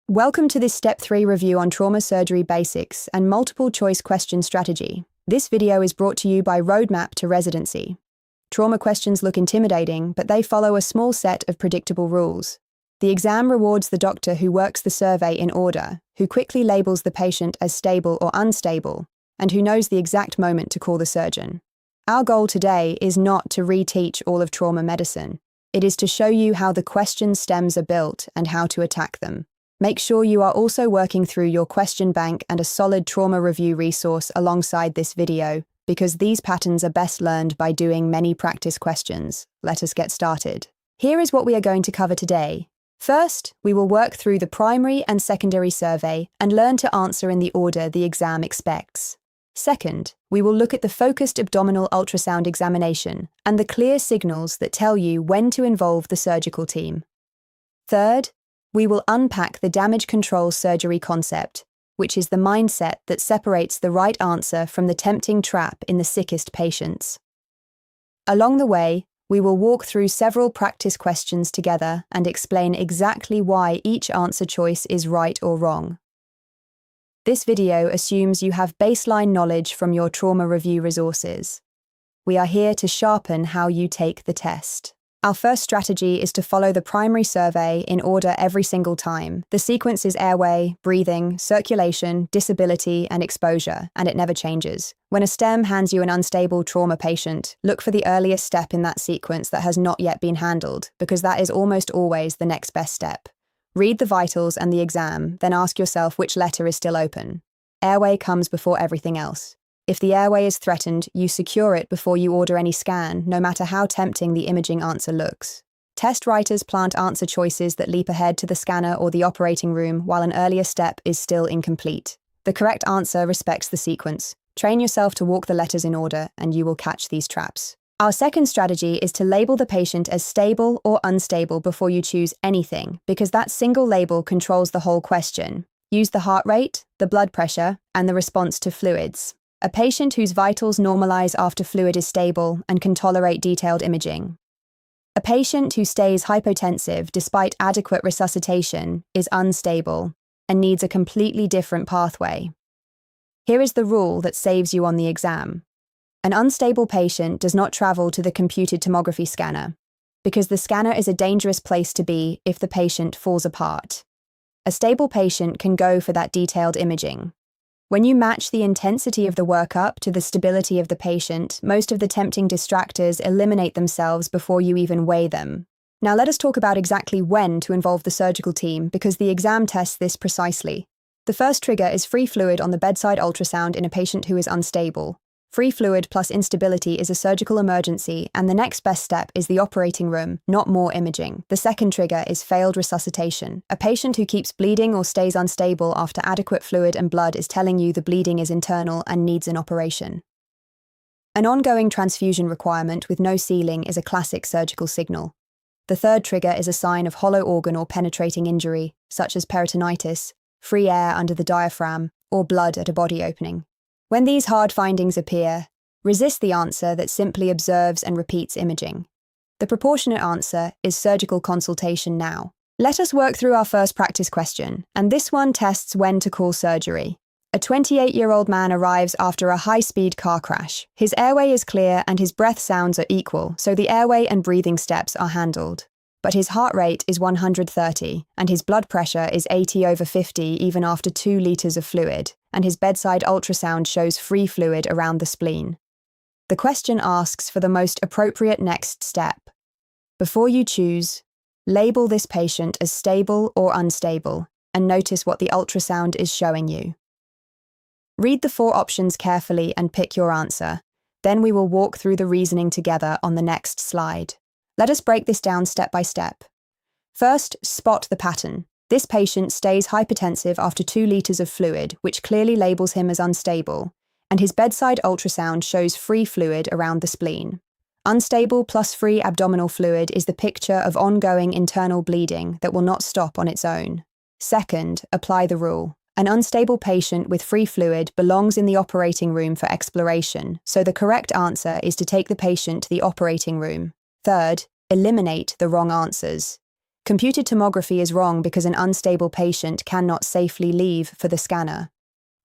Welcome to this Step 3 review on trauma surgery basics and multiple choice question strategy. This video is brought to you by Roadmap to Residency. Trauma questions look intimidating, but they follow a small set of predictable rules. The exam rewards the doctor who works the survey in order, who quickly labels the patient as stable or unstable, and who knows the exact moment to call the surgeon. Our goal today is not to reteach all of trauma medicine. It is to show you how the question stems are built and how to attack them. Make sure you are also working through your question bank and a solid trauma review resource alongside this video, because these patterns are best learned by doing many practice questions. Let us get started. Here is what we are going to cover today. First, we will work through the primary and secondary survey and learn to answer in the order the exam expects. Second, we will look at the focused abdominal ultrasound examination and the clear signals that tell you when to involve the surgical team. Third, we will unpack the damage control surgery concept, which is the mindset that separates the right answer from the tempting trap in the sickest patients. Along the way, we will walk through several practice questions together and explain exactly why each answer choice is right or wrong. This video assumes you have baseline knowledge from your trauma review resources. We are here to sharpen how you take the test. Our first strategy is to follow the primary survey in order every single time. The sequence is airway, breathing, circulation, disability, and exposure, and it never changes. When a STEM hands you an unstable trauma patient, look for the earliest step in that sequence that has not yet been handled, because that is almost always the next best step. Read the vitals and the exam, then ask yourself which letter is still open. Airway comes before everything else. If the airway is threatened, you secure it before you order any scan, no matter how tempting the imaging answer looks. Test writers plant answer choices that leap ahead to the scanner or the operating room while an earlier step is still incomplete. The correct answer respects the sequence. Train yourself to walk the letters in order, and you will catch these traps. Our second strategy is to label the patient as stable or unstable before you choose anything, because that single label controls the whole question. Use the heart rate, the blood pressure, and the response to fluids. A patient whose vitals normalize after fluid is stable and can tolerate detailed imaging. A patient who stays hypotensive despite adequate resuscitation is unstable and needs a completely different pathway. Here is the rule that saves you on the exam. An unstable patient does not travel to the computed tomography scanner, because the scanner is a dangerous place to be if the patient falls apart. A stable patient can go for that detailed imaging. When you match the intensity of the workup to the stability of the patient, most of the tempting distractors eliminate themselves before you even weigh them. Now let us talk about exactly when to involve the surgical team, because the exam tests this precisely. The first trigger is free fluid on the bedside ultrasound in a patient who is unstable. Free fluid plus instability is a surgical emergency, and the next best step is the operating room, not more imaging. The second trigger is failed resuscitation. A patient who keeps bleeding or stays unstable after adequate fluid and blood is telling you the bleeding is internal and needs an operation. An ongoing transfusion requirement with no ceiling is a classic surgical signal. The third trigger is a sign of hollow organ or penetrating injury, such as peritonitis, free air under the diaphragm, or blood at a body opening. When these hard findings appear, resist the answer that simply observes and repeats imaging. The proportionate answer is surgical consultation now. Let us work through our first practice question, and this one tests when to call surgery. A 28-year-old man arrives after a high-speed car crash. His airway is clear and his breath sounds are equal, so the airway and breathing steps are handled. But his heart rate is 130, and his blood pressure is 80/50 even after 2 liters of fluid, and his bedside ultrasound shows free fluid around the spleen. The question asks for the most appropriate next step. Before you choose, label this patient as stable or unstable, and notice what the ultrasound is showing you. Read the 4 options carefully and pick your answer. Then we will walk through the reasoning together on the next slide. Let us break this down step by step. First, spot the pattern. This patient stays hypertensive after 2 liters of fluid, which clearly labels him as unstable, and his bedside ultrasound shows free fluid around the spleen. Unstable plus free abdominal fluid is the picture of ongoing internal bleeding that will not stop on its own. Second, apply the rule. An unstable patient with free fluid belongs in the operating room for exploration, so the correct answer is to take the patient to the operating room. Third, eliminate the wrong answers. Computed tomography is wrong because an unstable patient cannot safely leave for the scanner.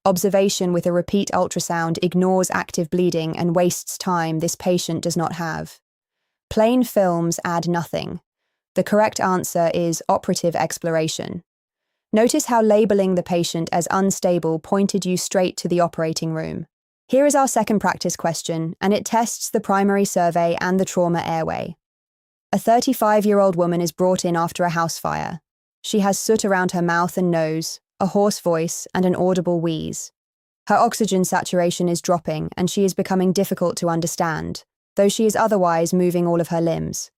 Observation with a repeat ultrasound ignores active bleeding and wastes time this patient does not have. Plain films add nothing. The correct answer is operative exploration. Notice how labeling the patient as unstable pointed you straight to the operating room. Here is our second practice question, and it tests the primary survey and the trauma airway. A 35-year-old woman is brought in after a house fire. She has soot around her mouth and nose, a hoarse voice, and an audible wheeze. Her oxygen saturation is dropping, and she is becoming difficult to understand, though she is otherwise moving all of her limbs.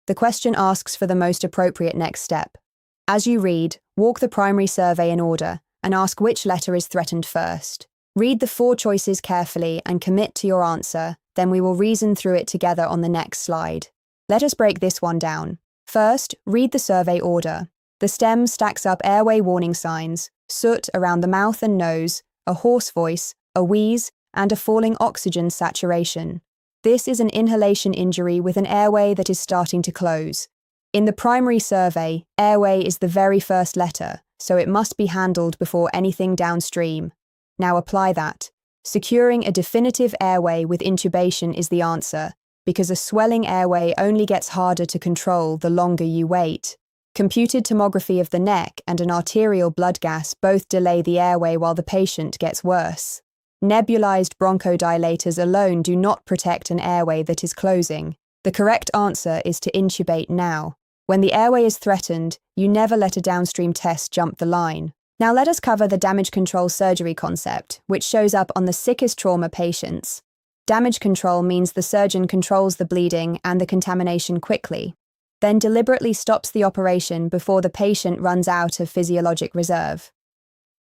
The question asks for the most appropriate next step. As you read, walk the primary survey in order and ask which letter is threatened first. Read the 4 choices carefully and commit to your answer, then we will reason through it together on the next slide. Let us break this one down. First, read the survey order. The stem stacks up airway warning signs, soot around the mouth and nose, a hoarse voice, a wheeze, and a falling oxygen saturation. This is an inhalation injury with an airway that is starting to close. In the primary survey, airway is the very first letter, so it must be handled before anything downstream. Now apply that. Securing a definitive airway with intubation is the answer, because a swelling airway only gets harder to control the longer you wait. Computed tomography of the neck and an arterial blood gas both delay the airway while the patient gets worse. Nebulized bronchodilators alone do not protect an airway that is closing. The correct answer is to intubate now. When the airway is threatened, you never let a downstream test jump the line. Now let us cover the damage control surgery concept, which shows up on the sickest trauma patients. Damage control means the surgeon controls the bleeding and the contamination quickly, then deliberately stops the operation before the patient runs out of physiologic reserve.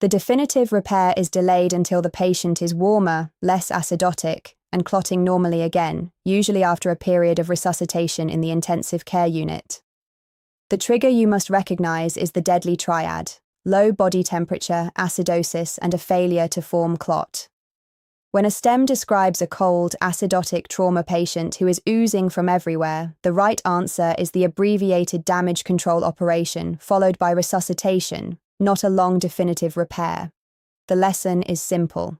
The definitive repair is delayed until the patient is warmer, less acidotic, and clotting normally again, usually after a period of resuscitation in the intensive care unit. The trigger you must recognize is the deadly triad: low body temperature, acidosis, and a failure to form clot. When a stem describes a cold, acidotic trauma patient who is oozing from everywhere, the right answer is the abbreviated damage control operation, followed by resuscitation, not a long definitive repair. The lesson is simple.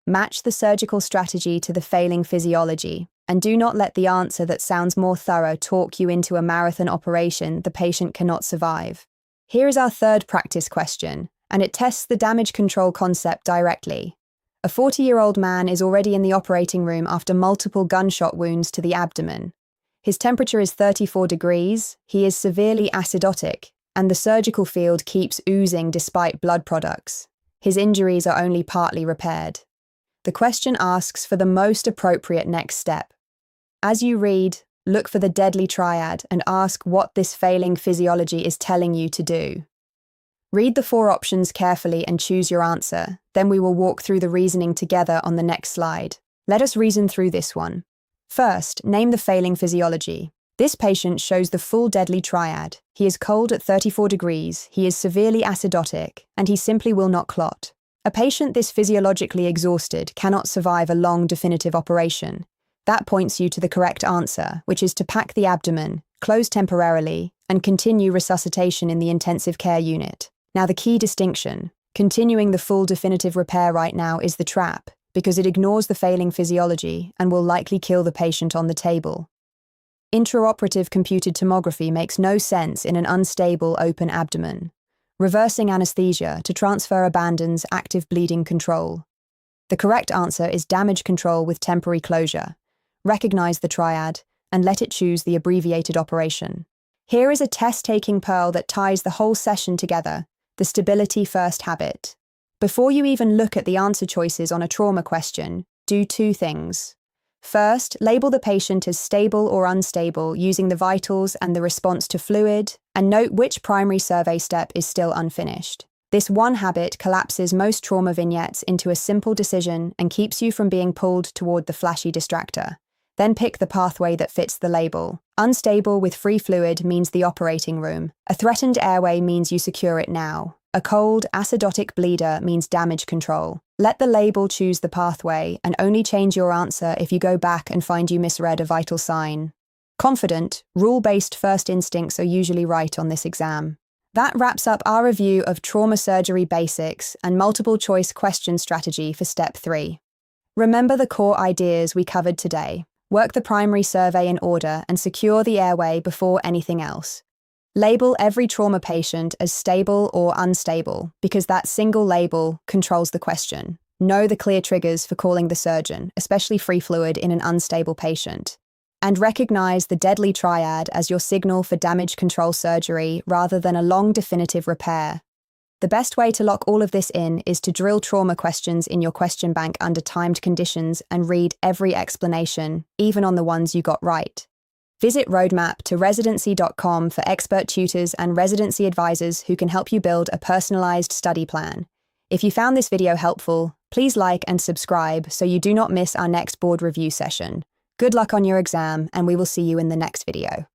Match the surgical strategy to the failing physiology, and do not let the answer that sounds more thorough talk you into a marathon operation the patient cannot survive. Here is our third practice question, and it tests the damage control concept directly. A 40-year-old man is already in the operating room after multiple gunshot wounds to the abdomen. His temperature is 34 degrees, he is severely acidotic, and the surgical field keeps oozing despite blood products. His injuries are only partly repaired. The question asks for the most appropriate next step. As you read, look for the deadly triad and ask what this failing physiology is telling you to do. Read the 4 options carefully and choose your answer, then we will walk through the reasoning together on the next slide. Let us reason through this one. First, name the failing physiology. This patient shows the full deadly triad. He is cold at 34 degrees, he is severely acidotic, and he simply will not clot. A patient this physiologically exhausted cannot survive a long definitive operation. That points you to the correct answer, which is to pack the abdomen, close temporarily, and continue resuscitation in the intensive care unit. Now the key distinction: continuing the full definitive repair right now is the trap, because it ignores the failing physiology and will likely kill the patient on the table. Intraoperative computed tomography makes no sense in an unstable open abdomen. Reversing anesthesia to transfer abandons active bleeding control. The correct answer is damage control with temporary closure. Recognize the triad and let it choose the abbreviated operation. Here is a test-taking pearl that ties the whole session together: the stability first habit. Before you even look at the answer choices on a trauma question, do 2 things. First, label the patient as stable or unstable using the vitals and the response to fluid, and note which primary survey step is still unfinished. This one habit collapses most trauma vignettes into a simple decision and keeps you from being pulled toward the flashy distractor. Then pick the pathway that fits the label. Unstable with free fluid means the operating room. A threatened airway means you secure it now. A cold, acidotic bleeder means damage control. Let the label choose the pathway and only change your answer if you go back and find you misread a vital sign. Confident, rule-based first instincts are usually right on this exam. That wraps up our review of trauma surgery basics and multiple choice question strategy for Step 3. Remember the core ideas we covered today. Work the primary survey in order and secure the airway before anything else. Label every trauma patient as stable or unstable because that single label controls the question. Know the clear triggers for calling the surgeon, especially free fluid in an unstable patient. And recognize the deadly triad as your signal for damage control surgery rather than a long definitive repair. The best way to lock all of this in is to drill trauma questions in your question bank under timed conditions and read every explanation, even on the ones you got right. Visit roadmap-to-residency.com for expert tutors and residency advisors who can help you build a personalized study plan. If you found this video helpful, please like and subscribe so you do not miss our next board review session. Good luck on your exam, and we will see you in the next video.